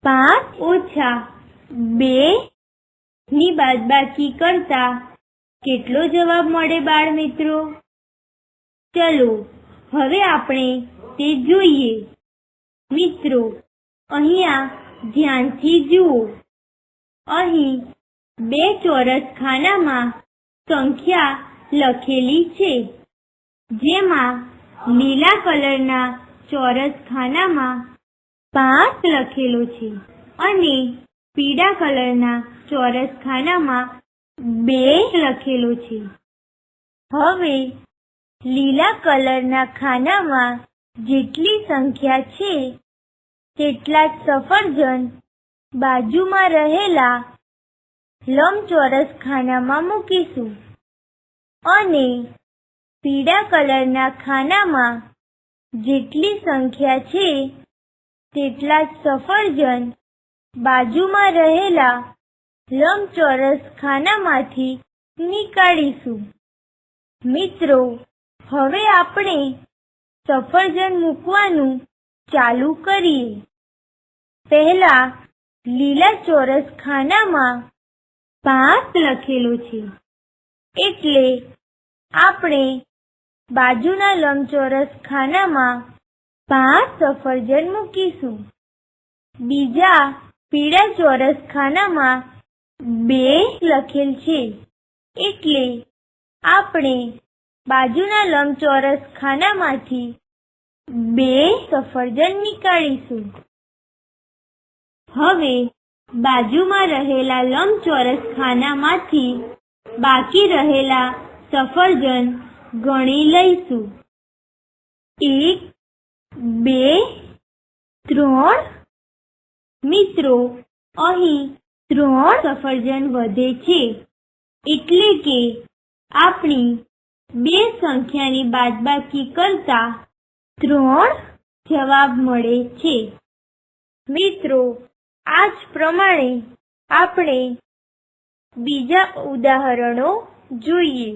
5 ઓછા 2 ની બાદબાકી કરતા કેટલો જવાબ મળે બાળ મિત્રો? ચલો હવે આપણે તે જોઈએ. મિત્રો અહીંયા ધ્યાનથી જુઓ. અહીં 2 ચોરસ ખાનામાં સંખ્યા લખેલી છે, જેમાં લીલા કલરના ચોરસ ખાનામાં 5 લખેલો છે અને પીળા કલરના ચોરસ ખાનામાં 2 લખેલો છે. હવે લીલા કલરના ખાનામાં જેટલી સંખ્યા છે તેટલા જ સફરજન બાજુમાં રહેલા લંબચોરસ ખાનામાં મૂકીશું અને પીળા કલરના ખાનામાં જેટલી સંખ્યા છે તેટલા જ સફરજન બાજુમાં રહેલા લંબચોરસ ખાનામાંથી નીકાળીશું. મિત્રો હવે આપણે સફરજન મૂકવાનું ચાલુ કરીએ. પહેલા લીલા ચોરસ ખાનામાં 5 લખેલો છે, એટલે આપણે બાજુના લંબચોરસ ખાનામાં 5 સફરજન મૂકીશું. બીજા પીળા ચોરસ ખાનામાં 2 લખેલ છે, એટલે આપણે બાજુના લંબચોરસ ખાનામાંથી 2 સફરજન નીકાળીશું. હવે બાજુમાં રહેલા લંબચોરસ ખાનામાંથી બાકી રહેલા સફરજન ગણી લઈશું. 1 2 3. મિત્રો અહીં 3 સફરજન વધે છે, એટલે કે આપણી 2 સંખ્યાની બાદબાકી કરતા 3 જવાબ મળે છે. મિત્રો આ જ પ્રમાણે આપણે બીજા ઉદાહરણો જોઈએ.